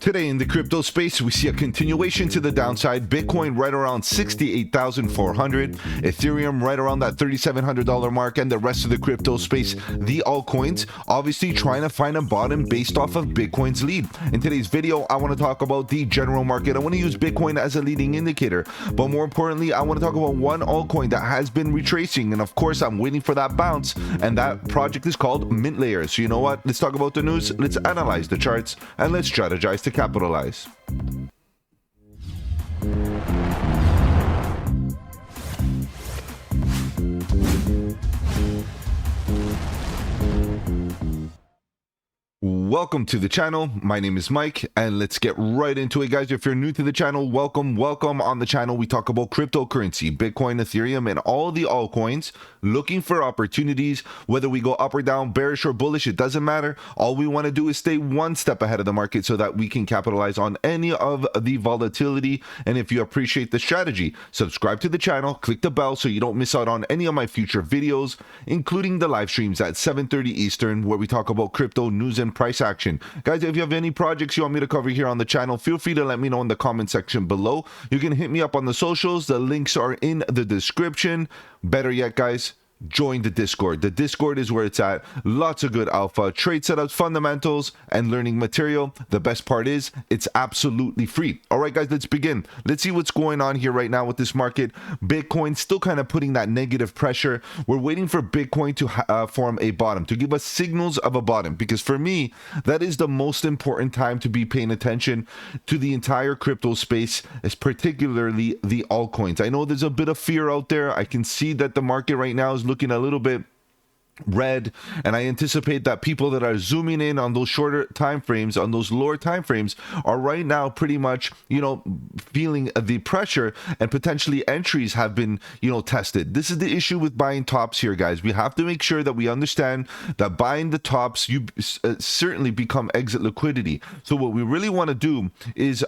Today in the crypto space, we see a continuation to the downside. Bitcoin right around 68,400, Ethereum right around that $3,700 mark, and the rest of the crypto space, the altcoins, obviously trying to find a bottom based off of Bitcoin's lead. In today's video, I want to talk about the general market. I want to use Bitcoin as a leading indicator, but more importantly, I want to talk about one altcoin that has been retracing, and of course, I'm waiting for that bounce, and that project is called Mintlayer. So you know what? Let's talk about the news, let's analyze the charts, and let's strategize to capitalize. Welcome to the channel. My name is Mike, and let's get right into it, guys. If you're new to the channel, welcome. On the channel, we talk about cryptocurrency, Bitcoin, Ethereum, and all the altcoins, looking for opportunities. Whether we go up or down, bearish or bullish, it doesn't matter. All we want to do is stay one step ahead of the market so that we can capitalize on any of the volatility. And if you appreciate the strategy, subscribe to the channel, click the bell so you don't miss out on any of my future videos, including the live streams at 7:30 Eastern, where we talk about crypto news and price action. Guys, if you have any projects you want me to cover here on the channel, feel free to let me know in the comment section below. You can hit me up on the socials. The links are in the description. Better yet, guys, join the Discord. The Discord is where it's at. Lots of good alpha, trade setups, fundamentals, and learning material. The best part is it's absolutely free. All right, guys, let's begin. Let's see what's going on here right now with this market. Bitcoin still kind of putting that negative pressure. We're waiting for Bitcoin to form a bottom, to give us signals of a bottom, because for me, that is the most important time to be paying attention to the entire crypto space, as particularly the altcoins. I know there's a bit of fear out there. I can see that the market right now is looking a little bit red, and I anticipate that people that are zooming in on those shorter time frames, on those lower time frames, are right now pretty much, feeling the pressure, and potentially entries have been, tested. This is the issue with buying tops here, guys. We have to make sure that we understand that buying the tops, you certainly become exit liquidity. So what we really want to do is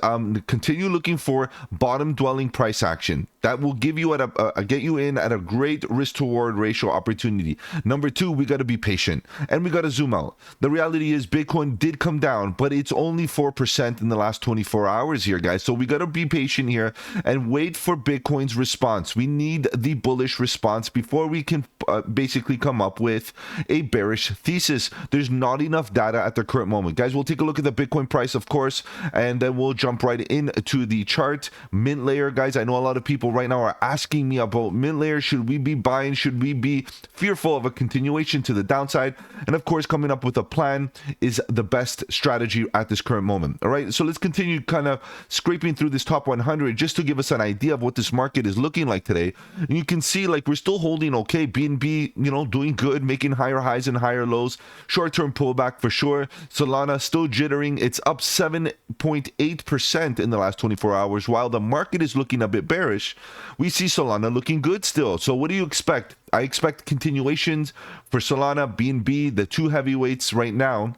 continue looking for bottom dwelling price action. That will give you get you in at a great risk to reward ratio opportunity. Number two, we got to be patient, and we got to zoom out. The reality is Bitcoin did come down, but it's only 4% in the last 24 hours here, guys. So we got to be patient here and wait for Bitcoin's response. We need the bullish response before we can basically come up with a bearish thesis. There's not enough data at the current moment, guys. We'll take a look at the Bitcoin price, of course, and then we'll jump right into the chart. Mintlayer, guys, I know a lot of people right now are asking me about Mintlayer. Should we be buying? Should we be fearful of a continuation to the downside? And of course, coming up with a plan is the best strategy at this current moment. All right, so let's continue kind of scraping through this top 100 just to give us an idea of what this market is looking like today. And you can see, like, we're still holding okay. BNB, doing good, making higher highs and higher lows. Short-term pullback for sure. Solana still jittering. It's up 7.8% in the last 24 hours. While the market is looking a bit bearish, we see Solana looking good still. So what do you expect? I expect continuations for Solana, BNB, the two heavyweights right now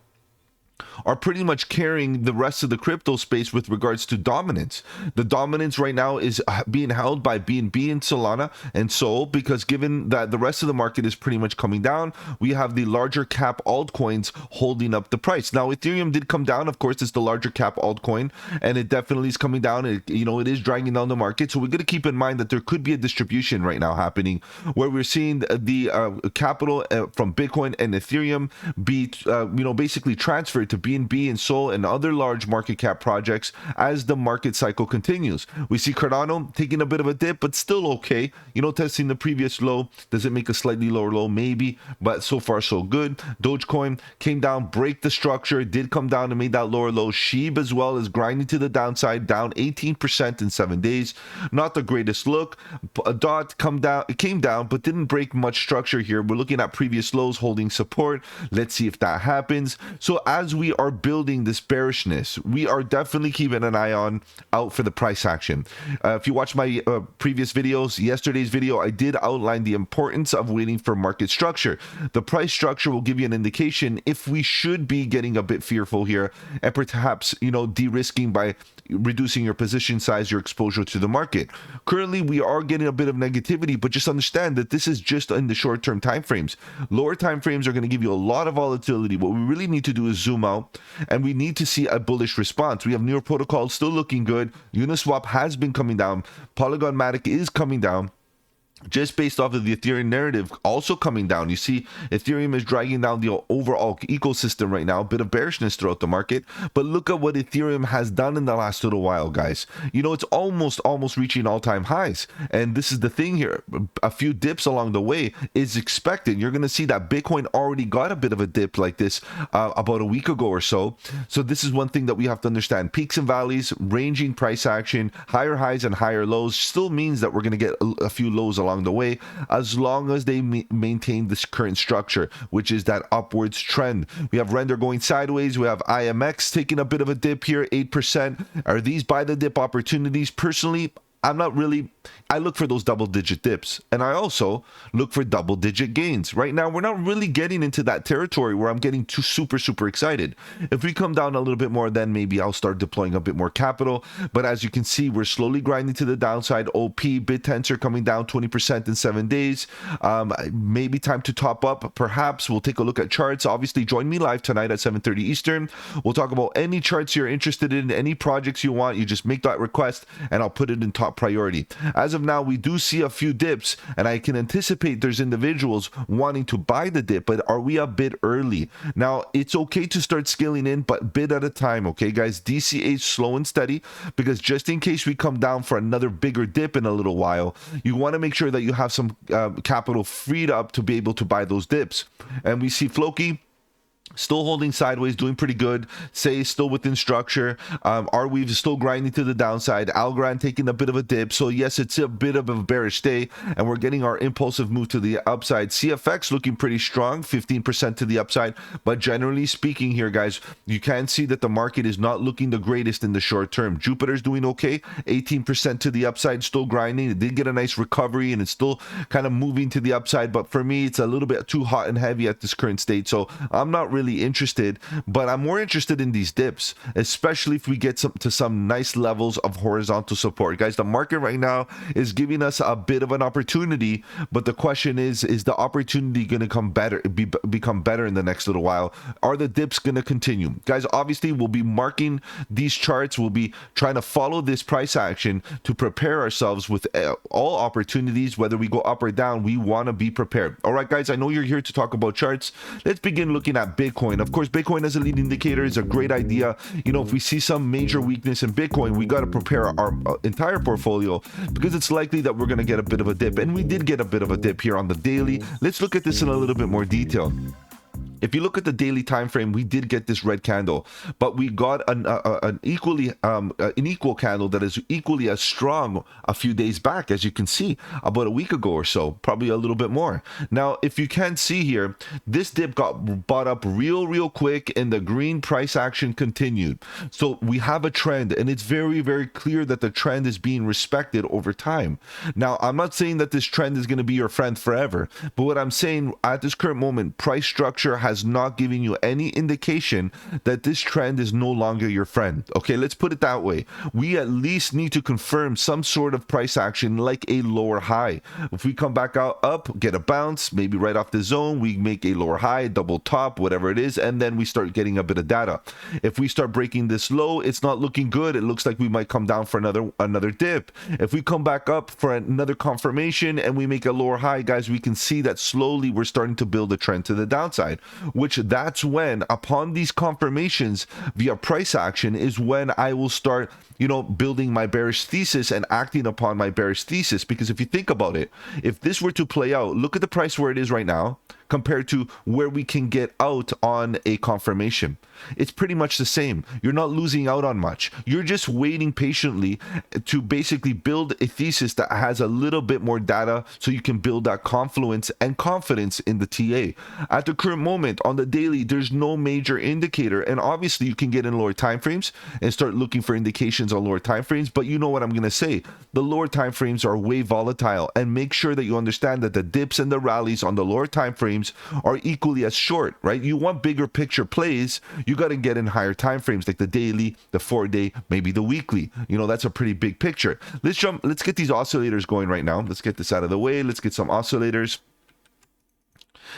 are pretty much carrying the rest of the crypto space with regards to dominance. The dominance right now is being held by BNB and Solana and Sol, because given that the rest of the market is pretty much coming down, we have the larger cap altcoins holding up the price. Now, Ethereum did come down. Of course, it's the larger cap altcoin, and it definitely is coming down. It is dragging down the market. So we're going to keep in mind that there could be a distribution right now happening where we're seeing the capital from Bitcoin and Ethereum be, basically transferred to BNB and Sol and other large market cap projects as the market cycle continues. We see Cardano taking a bit of a dip, but still okay. Testing the previous low. Does it make a slightly lower low? Maybe, but so far so good. Dogecoin came down, break the structure, did come down and made that lower low. SHIB as well is grinding to the downside, down 18% in 7 days. Not the greatest look. DOT came down, but didn't break much structure here. We're looking at previous lows holding support. Let's see if that happens. So as we are building this bearishness, we are definitely keeping an eye out for the price action. If you watch my previous videos, yesterday's video, I did outline the importance of waiting for market structure. The price structure will give you an indication if we should be getting a bit fearful here and perhaps, de-risking by reducing your position size, your exposure to the market. Currently, we are getting a bit of negativity, but just understand that this is just in the short-term time frames. Lower time frames are going to give you a lot of volatility. What we really need to do is zoom out, and we need to see a bullish response. We have Near Protocol still looking good. Uniswap has been coming down. Polygon Matic is coming down, just based off of the Ethereum narrative also coming down. You see Ethereum is dragging down the overall ecosystem right now, a bit of bearishness throughout the market, but look at what Ethereum has done in the last little while, guys. You know, it's almost reaching all-time highs, and this is the thing here. A few dips along the way is expected. You're going to see that Bitcoin already got a bit of a dip like this about a week ago or so. So this is one thing that we have to understand. Peaks and valleys, ranging price action, higher highs and higher lows still means that we're going to get a few lows along the way, as long as they maintain this current structure, which is that upwards trend. We have Render going sideways. We have IMX taking a bit of a dip here, 8%. Are these buy the dip opportunities? Personally, I'm not really. I look for those double-digit dips, and I also look for double-digit gains. Right now, we're not really getting into that territory where I'm getting too super excited. If we come down a little bit more, then maybe I'll start deploying a bit more capital. But as you can see, we're slowly grinding to the downside. OP, BitTensor coming down 20% in 7 days. Maybe time to top up. Perhaps we'll take a look at charts. Obviously, join me live tonight at 7:30 Eastern. We'll talk about any charts you're interested in, any projects you want. You just make that request, and I'll put it in top priority. As of now, we do see a few dips, and I can anticipate there's individuals wanting to buy the dip, but are we a bit early? Now, it's okay to start scaling in, but bit at a time, okay, guys? DCH slow and steady, because just in case we come down for another bigger dip in a little while, you want to make sure that you have some capital freed up to be able to buy those dips. And we see Floki still holding sideways, doing pretty good. Say still within structure. Arweave is still grinding to the downside. Algorand taking a bit of a dip. So yes, it's a bit of a bearish day, and we're getting our impulsive move to the upside. CFX looking pretty strong, 15% to the upside. But generally speaking here, guys, you can see that the market is not looking the greatest in the short term. Jupiter's doing okay, 18% to the upside, still grinding. It did get a nice recovery, and it's still kind of moving to the upside. But for me, it's a little bit too hot and heavy at this current state. So I'm not really interested, but I'm more interested in these dips, especially if we get to some nice levels of horizontal support. Guys, the market right now is giving us a bit of an opportunity, but the question is the opportunity going to become better in the next little while? Are the dips going to continue? Guys, obviously we'll be marking these charts. We'll be trying to follow this price action to prepare ourselves with all opportunities. Whether we go up or down, we want to be prepared. All right, guys, I know you're here to talk about charts. Let's begin looking at Bitcoin. Of course, Bitcoin as a lead indicator is a great idea. You know, if we see some major weakness in Bitcoin, we got to prepare our entire portfolio, because it's likely that we're going to get a bit of a dip. And we did get a bit of a dip here on the daily. Let's look at this in a little bit more detail. If you look at the daily time frame, we did get this red candle, but we got an equal candle that is equally as strong a few days back, as you can see, about a week ago or so, probably a little bit more. Now, if you can see here, this dip got bought up real quick, and the green price action continued. So we have a trend, and it's very clear that the trend is being respected over time. Now, I'm not saying that this trend is going to be your friend forever, but what I'm saying at this current moment, price structure has not given you any indication that this trend is no longer your friend. Okay, let's put it that way. We at least need to confirm some sort of price action, like a lower high. If we come back up, get a bounce, maybe right off the zone, we make a lower high, double top, whatever it is, and then we start getting a bit of data. If we start breaking this low, it's not looking good. It looks like we might come down for another dip. If we come back up for another confirmation and we make a lower high, guys, we can see that slowly we're starting to build a trend to the downside, which that's when, upon these confirmations via price action, is when I will start, building my bearish thesis and acting upon my bearish thesis. Because if you think about it, if this were to play out, look at the price where it is right now compared to where we can get out on a confirmation. It's pretty much the same. You're not losing out on much. You're just waiting patiently to basically build a thesis that has a little bit more data, so you can build that confluence and confidence in the TA. At the current moment on the daily, there's no major indicator, and obviously you can get in lower time frames and start looking for indications on lower time frames. But you know what I'm going to say, the lower time frames are way volatile, and make sure that you understand that the dips and the rallies on the lower time frames frames are equally as short, right? You want bigger picture plays, you got to get in higher time frames like the daily, the 4-day, maybe the weekly. You know, that's a pretty big picture. Let's get these oscillators going right now. Let's get this out of the way. Let's get some oscillators.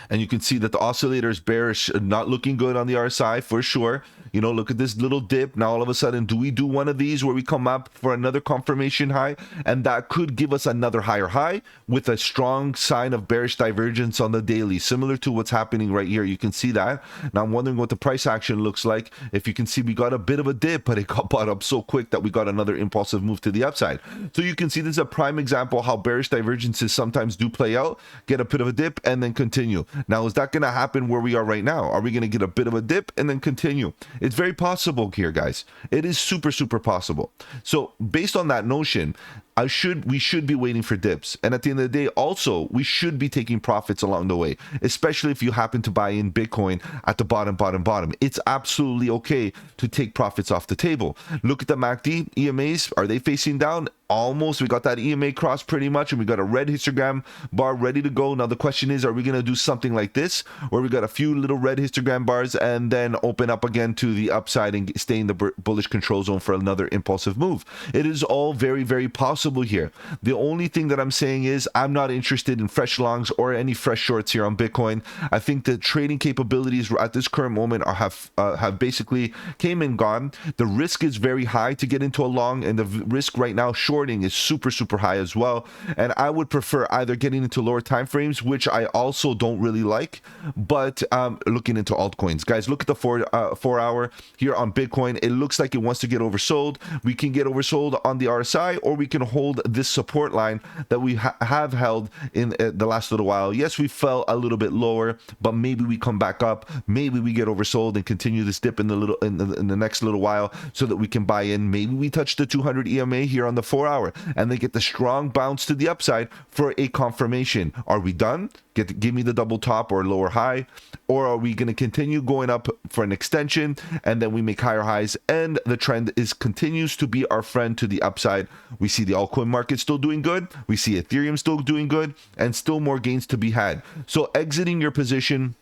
And you can see that the oscillator is bearish, not looking good on the RSI for sure. You know, look at this little dip. Now, all of a sudden, do we do one of these where we come up for another confirmation high? And that could give us another higher high with a strong sign of bearish divergence on the daily, similar to what's happening right here. You can see that. Now, I'm wondering what the price action looks like. If you can see, we got a bit of a dip, but it got bought up so quick that we got another impulsive move to the upside. So you can see this is a prime example how bearish divergences sometimes do play out, get a bit of a dip, and then continue. Now, is that going to happen where we are right now? Are we going to get a bit of a dip and then continue? It's very possible here, guys. It is super, super possible. So based on that notion, we should be waiting for dips. And at the end of the day, also, we should be taking profits along the way, especially if you happen to buy in Bitcoin at the bottom. It's absolutely okay to take profits off the table. Look at the MACD, EMAs. Are they facing down? Almost. We got that EMA cross pretty much, and we got a red histogram bar ready to go. Now the question is, are we going to do something like this, where we got a few little red histogram bars and then open up again to the upside and stay in the bullish control zone for another impulsive move? It is all very, very possible here. The only thing that I'm saying is I'm not interested in fresh longs or any fresh shorts here on Bitcoin. I think the trading capabilities at this current moment have basically came and gone. The risk is very high to get into a long, and the risk right now shorting is super, super high as well. And I would prefer either getting into lower time frames, which I also don't really like, but looking into altcoins. Guys, look at the 4 hour here on Bitcoin. It looks like it wants to get oversold. We can get oversold on the RSI, or we can hold this support line that we have held in the last little while. Yes, we fell a little bit lower, but maybe we come back up. Maybe we get oversold and continue this dip in the next little while so that we can buy in. Maybe we touch the 200 EMA here on the 4 hour and then get the strong bounce to the upside for a confirmation. Are we done? Give me the double top or lower high, or are we going to continue going up for an extension and then we make higher highs and the trend continues to be our friend to the upside? We see the altcoin market still doing good, we see Ethereum still doing good, and still more gains to be had. So exiting your position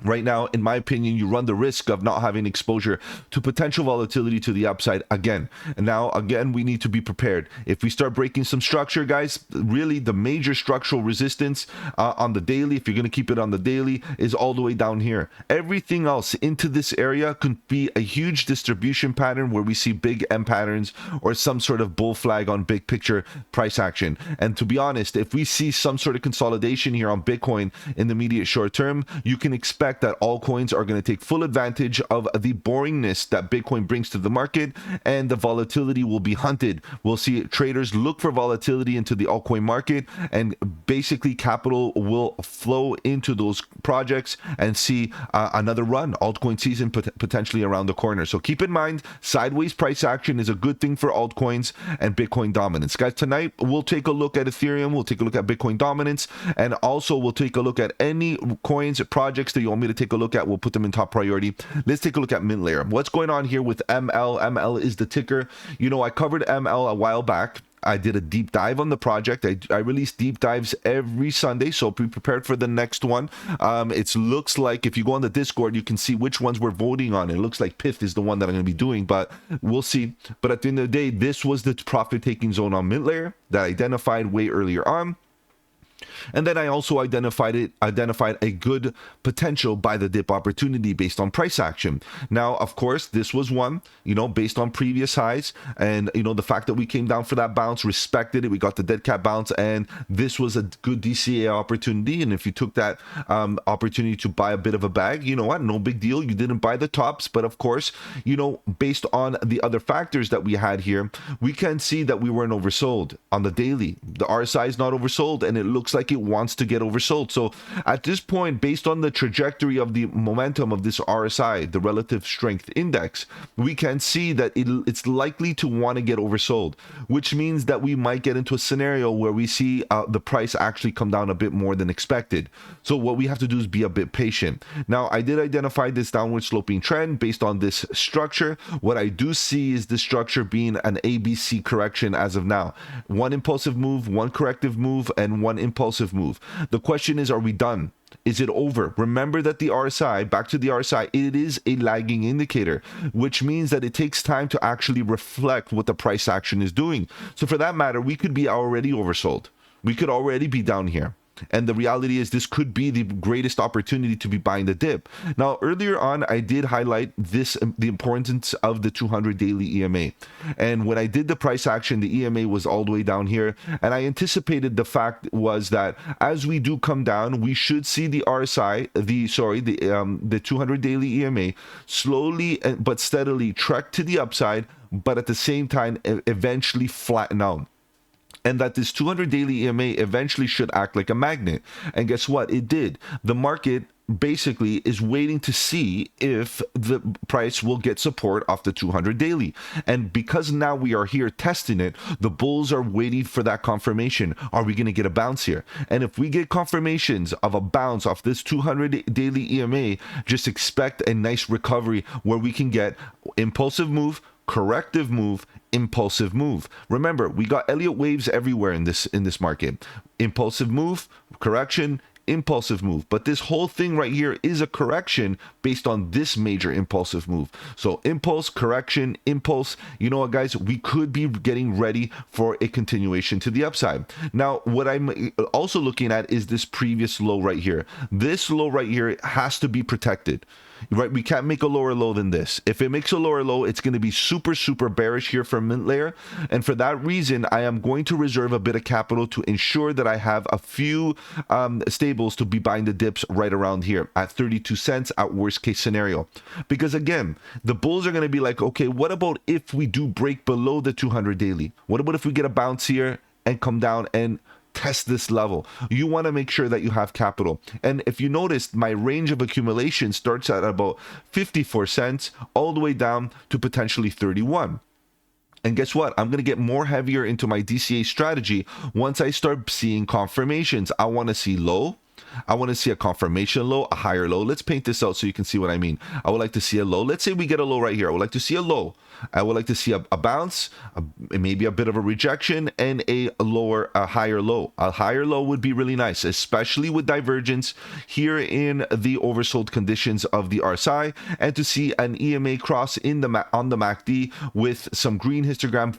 right now, in my opinion, you run the risk of not having exposure to potential volatility to the upside again. And now, again, we need to be prepared. If we start breaking some structure, guys, really the major structural resistance on the daily, if you're going to keep it on the daily, is all the way down here. Everything else into this area could be a huge distribution pattern where we see big M patterns or some sort of bull flag on big picture price action. And to be honest, if we see some sort of consolidation here on Bitcoin in the immediate short term, you can expect that altcoins are going to take full advantage of the boringness that Bitcoin brings to the market, and the volatility will be hunted. We'll see traders look for volatility into the altcoin market, and basically capital will flow into those projects and see another run. Altcoin season potentially around the corner. So keep in mind, sideways price action is a good thing for altcoins and Bitcoin dominance. Guys, tonight we'll take a look at Ethereum, we'll take a look at Bitcoin dominance, and also we'll take a look at any coins, projects that you want me to take a look at. We'll put them in top priority. Let's take a look at Mintlayer. What's going on here with ML? ML is the ticker. You know, I covered ML a while back. I did a deep dive on the project. I release deep dives every Sunday, so be prepared for the next one. It looks like if you go on the Discord, you can see which ones we're voting on. It looks like Pith is the one that I'm going to be doing, but we'll see. But at the end of the day, this was the profit-taking zone on Mintlayer that I identified way earlier on. And then I also identified a good potential buy the dip opportunity based on price action. Now, of course, this was one, you know, based on previous highs, and you know, the fact that we came down for that bounce, respected it. We got the dead cat bounce, and this was a good DCA opportunity. And if you took that opportunity to buy a bit of a bag, you know what, no big deal. You didn't buy the tops, but of course, you know, based on the other factors that we had here, we can see that we weren't oversold on the daily. The RSI is not oversold, and it looks like it wants to get oversold. So at this point, based on the trajectory of the momentum of this RSI, the relative strength index, we can see that it's likely to want to get oversold, which means that we might get into a scenario where we see the price actually come down a bit more than expected. So what we have to do is be a bit patient. Now, I did identify this downward sloping trend based on this structure. What I do see is this structure being an ABC correction as of now. One impulsive move, one corrective move, and one impulsive move. The question is, are we done? Is it over? Remember that the RSI, back to the RSI, it is a lagging indicator, which means that it takes time to actually reflect what the price action is doing. So for that matter, we could be already oversold. We could already be down here. And the reality is this could be the greatest opportunity to be buying the dip. Now, earlier on, I did highlight this, the importance of the 200 daily EMA. And when I did the price action, the EMA was all the way down here. And I anticipated the fact was that as we do come down, we should see the RSI, the 200 daily EMA slowly but steadily trek to the upside, but at the same time, eventually flatten out. And that this 200 daily EMA eventually should act like a magnet. And guess what? It did. The market basically is waiting to see if the price will get support off the 200 daily. And because now we are here testing it, the bulls are waiting for that confirmation. Are we going to get a bounce here? And if we get confirmations of a bounce off this 200 daily EMA, just expect a nice recovery where we can get impulsive move, corrective move, impulsive move. Remember, we got Elliott waves everywhere in this market. Impulsive move, correction, impulsive move. But this whole thing right here is a correction based on this major impulsive move. So impulse, correction, impulse. You know what, guys? We could be getting ready for a continuation to the upside. Now, what I'm also looking at is this previous low right here. This low right here has to be protected. Right, we can't make a lower low than this. If it makes a lower low, it's going to be super bearish here for Mintlayer. And for that reason, I am going to reserve a bit of capital to ensure that I have a few stables to be buying the dips right around here at 32 cents at worst case scenario. Because again, the bulls are going to be like, okay, what about if we do break below the 200 daily? What about if we get a bounce here and come down and test this level? You want to make sure that you have capital. And if you noticed, my range of accumulation starts at about 54 cents all the way down to potentially 31. And guess what? I'm going to get more heavier into my DCA strategy once I start seeing confirmations. I want to see low. I want to see a confirmation low, a higher low. Let's paint this out so you can see what I mean. I would like to see a low. Let's say we get a low right here. I would like to see a low. I would like to see a bounce, maybe a bit of a rejection, and a higher low. A higher low would be really nice, especially with divergence here in the oversold conditions of the RSI, and to see an EMA cross on the MACD with some green histogram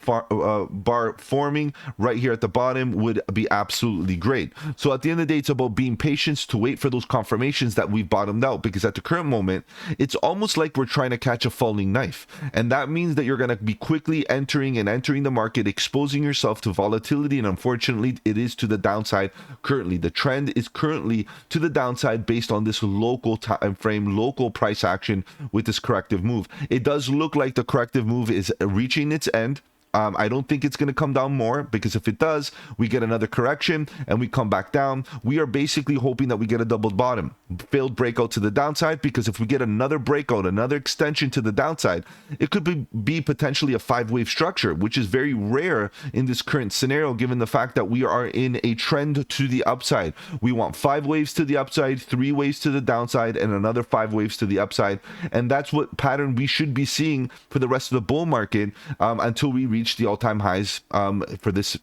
bar forming right here at the bottom would be absolutely great. So at the end of the day, it's about being patient to wait for those confirmations that we've bottomed out, because at the current moment, it's almost like we're trying to catch a falling knife. And that means that you're going to be quickly entering the market, exposing yourself to volatility, and unfortunately it is to the downside currently. The trend is currently to the downside based on this local time frame, local price action with this corrective move. It does look like the corrective move is reaching its end. I don't think it's going to come down more, because if it does, we get another correction and we come back down. We are basically hoping that we get a double bottom, failed breakout to the downside, because if we get another breakout, another extension to the downside, it could be potentially a 5-wave structure, which is very rare in this current scenario, given the fact that we are in a trend to the upside. We want 5 waves to the upside, 3 waves to the downside, and another 5 waves to the upside. And that's what pattern we should be seeing for the rest of the bull market until we reach the all-time highs for this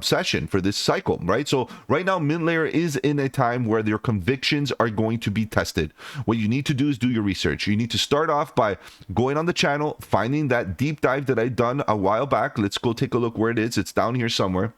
session, for this cycle, right? So right now, Mintlayer is in a time where their convictions are going to be tested. What you need to do is do your research. You need to start off by going on the channel, finding that deep dive that I've done a while back. Let's go take a look where it is. It's down here somewhere.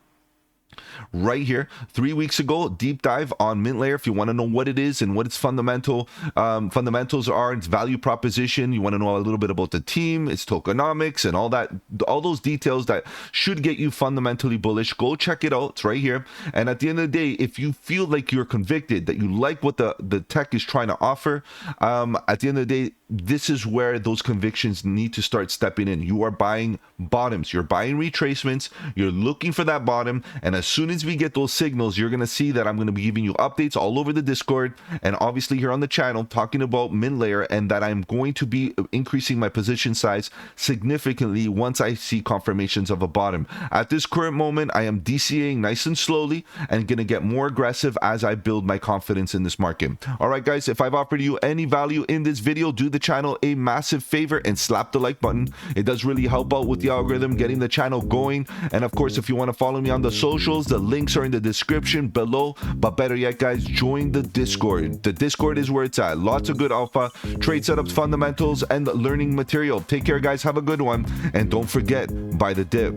Right here, 3 weeks ago, deep dive on Mintlayer. If you want to know what it is and what its fundamentals are, its value proposition, you want to know a little bit about the team, its tokenomics, and all that, all those details that should get you fundamentally bullish, go check it out. It's right here. And at the end of the day, if you feel like you're convicted, that you like what the tech is trying to offer, at the end of the day, this is where those convictions need to start stepping in. You are buying bottoms, you're buying retracements, you're looking for that bottom, and as soon as we get those signals, you're going to see that I'm going to be giving you updates all over the Discord and obviously here on the channel talking about Mintlayer, and that I'm going to be increasing my position size significantly once I see confirmations of a bottom. At this current moment, I am DCAing nice and slowly and going to get more aggressive as I build my confidence in this market. All right, guys, if I've offered you any value in this video, do the channel a massive favor and slap the like button. It does really help out with the algorithm, getting the channel going. And of course, if you want to follow me on the social socials. The links are in the description below. But better yet, guys, join the Discord. The Discord is where it's at. Lots of good alpha, trade setups, fundamentals, and learning material. Take care, guys. Have a good one. And don't forget, buy the dip.